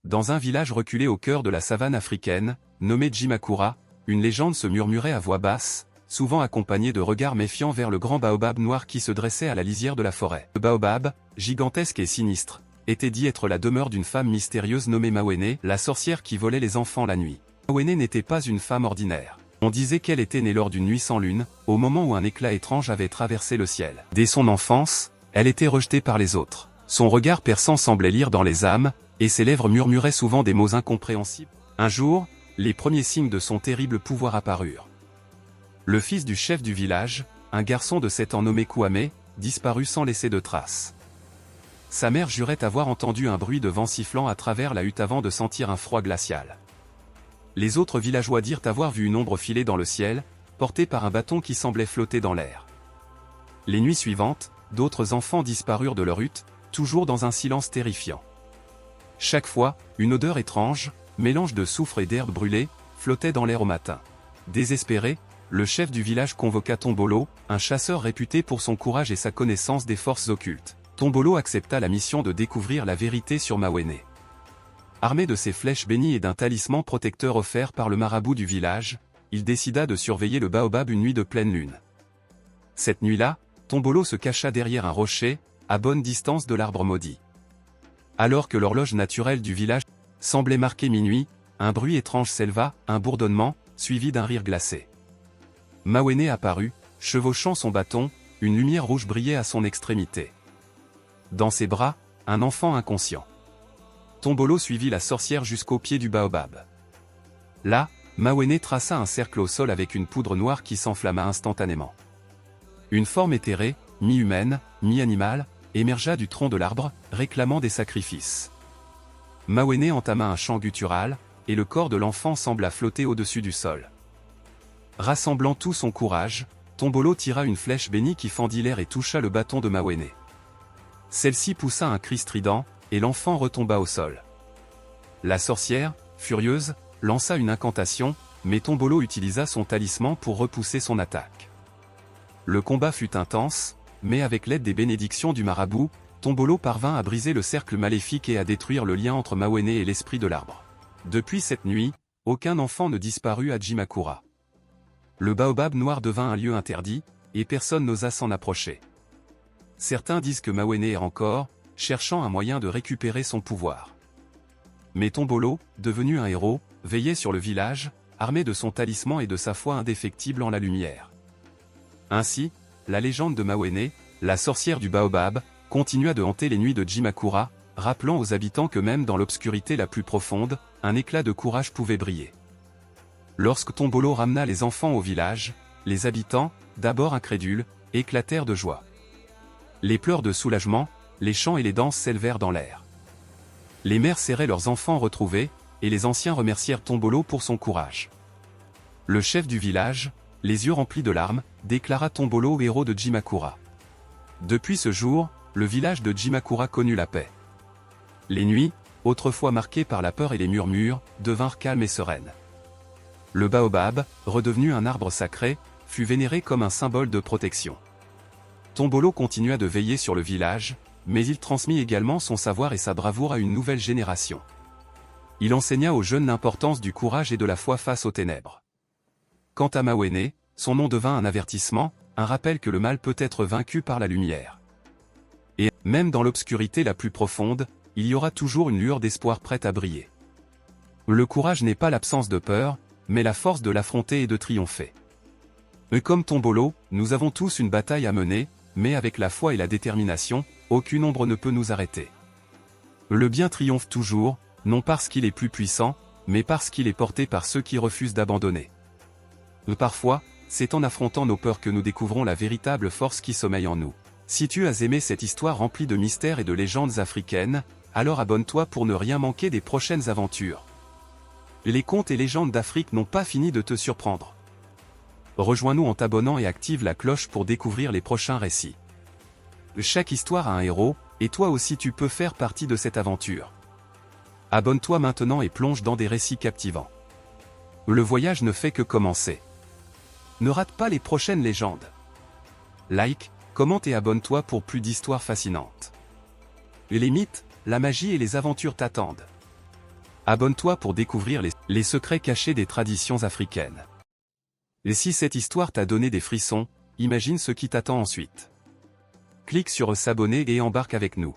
Dans un village reculé au cœur de la savane africaine, nommé Djimakura, une légende se murmurait à voix basse, souvent accompagnée de regards méfiants vers le grand baobab noir qui se dressait à la lisière de la forêt. Le baobab, gigantesque et sinistre, était dit être la demeure d'une femme mystérieuse nommée Mawene, la sorcière qui volait les enfants la nuit. Mawene n'était pas une femme ordinaire. On disait qu'elle était née lors d'une nuit sans lune, au moment où un éclat étrange avait traversé le ciel. Dès son enfance, elle était rejetée par les autres. Son regard perçant semblait lire dans les âmes, et ses lèvres murmuraient souvent des mots incompréhensibles. Un jour, les premiers signes de son terrible pouvoir apparurent. Le fils du chef du village, un garçon de 7 ans nommé Kouame, disparut sans laisser de traces. Sa mère jurait avoir entendu un bruit de vent sifflant à travers la hutte avant de sentir un froid glacial. Les autres villageois dirent avoir vu une ombre filer dans le ciel, portée par un bâton qui semblait flotter dans l'air. Les nuits suivantes, d'autres enfants disparurent de leur hutte, toujours dans un silence terrifiant. Chaque fois, une odeur étrange, mélange de soufre et d'herbe brûlée, flottait dans l'air au matin. Désespéré, le chef du village convoqua Tombolo, un chasseur réputé pour son courage et sa connaissance des forces occultes. Tombolo accepta la mission de découvrir la vérité sur Mawene. Armé de ses flèches bénies et d'un talisman protecteur offert par le marabout du village, il décida de surveiller le baobab une nuit de pleine lune. Cette nuit-là, Tombolo se cacha derrière un rocher, à bonne distance de l'arbre maudit. Alors que l'horloge naturelle du village semblait marquer minuit, un bruit étrange s'éleva, un bourdonnement, suivi d'un rire glacé. Mawene apparut, chevauchant son bâton, une lumière rouge brillait à son extrémité. Dans ses bras, un enfant inconscient. Tombolo suivit la sorcière jusqu'au pied du baobab. Là, Mawene traça un cercle au sol avec une poudre noire qui s'enflamma instantanément. Une forme éthérée, mi-humaine, mi-animale, émergea du tronc de l'arbre, réclamant des sacrifices. Mawene entama un chant guttural, et le corps de l'enfant sembla flotter au-dessus du sol. Rassemblant tout son courage, Tombolo tira une flèche bénie qui fendit l'air et toucha le bâton de Mawene. Celle-ci poussa un cri strident, et l'enfant retomba au sol. La sorcière, furieuse, lança une incantation, mais Tombolo utilisa son talisman pour repousser son attaque. Le combat fut intense, mais avec l'aide des bénédictions du marabout, Tombolo parvint à briser le cercle maléfique et à détruire le lien entre Mawene et l'esprit de l'arbre. Depuis cette nuit, aucun enfant ne disparut à Djimakura. Le baobab noir devint un lieu interdit, et personne n'osa s'en approcher. Certains disent que Mawene erre encore, cherchant un moyen de récupérer son pouvoir. Mais Tombolo, devenu un héros, veillait sur le village, armé de son talisman et de sa foi indéfectible en la lumière. Ainsi, la légende de Mawene, la sorcière du baobab, continua de hanter les nuits de Djimakura, rappelant aux habitants que même dans l'obscurité la plus profonde, un éclat de courage pouvait briller. Lorsque Tombolo ramena les enfants au village, les habitants, d'abord incrédules, éclatèrent de joie. Les pleurs de soulagement, les chants et les danses s'élevèrent dans l'air. Les mères serraient leurs enfants retrouvés, et les anciens remercièrent Tombolo pour son courage. Le chef du village, les yeux remplis de larmes, déclara Tombolo héros de Djimakura. Depuis ce jour, le village de Djimakura connut la paix. Les nuits, autrefois marquées par la peur et les murmures, devinrent calmes et sereines. Le baobab, redevenu un arbre sacré, fut vénéré comme un symbole de protection. Tombolo continua de veiller sur le village, mais il transmit également son savoir et sa bravoure à une nouvelle génération. Il enseigna aux jeunes l'importance du courage et de la foi face aux ténèbres. Quant à Mawene, son nom devint un avertissement, un rappel que le mal peut être vaincu par la lumière. Et, même dans l'obscurité la plus profonde, il y aura toujours une lueur d'espoir prête à briller. Le courage n'est pas l'absence de peur, mais la force de l'affronter et de triompher. Mais comme Tombolo, nous avons tous une bataille à mener, mais avec la foi et la détermination, aucune ombre ne peut nous arrêter. Le bien triomphe toujours, non parce qu'il est plus puissant, mais parce qu'il est porté par ceux qui refusent d'abandonner. Parfois, c'est en affrontant nos peurs que nous découvrons la véritable force qui sommeille en nous. Si tu as aimé cette histoire remplie de mystères et de légendes africaines, alors abonne-toi pour ne rien manquer des prochaines aventures. Les contes et légendes d'Afrique n'ont pas fini de te surprendre. Rejoins-nous en t'abonnant et active la cloche pour découvrir les prochains récits. Chaque histoire a un héros, et toi aussi tu peux faire partie de cette aventure. Abonne-toi maintenant et plonge dans des récits captivants. Le voyage ne fait que commencer. Ne rate pas les prochaines légendes. Like, commente et abonne-toi pour plus d'histoires fascinantes. Les mythes, la magie et les aventures t'attendent. Abonne-toi pour découvrir les secrets cachés des traditions africaines. Et si cette histoire t'a donné des frissons, imagine ce qui t'attend ensuite. Clique sur s'abonner et embarque avec nous.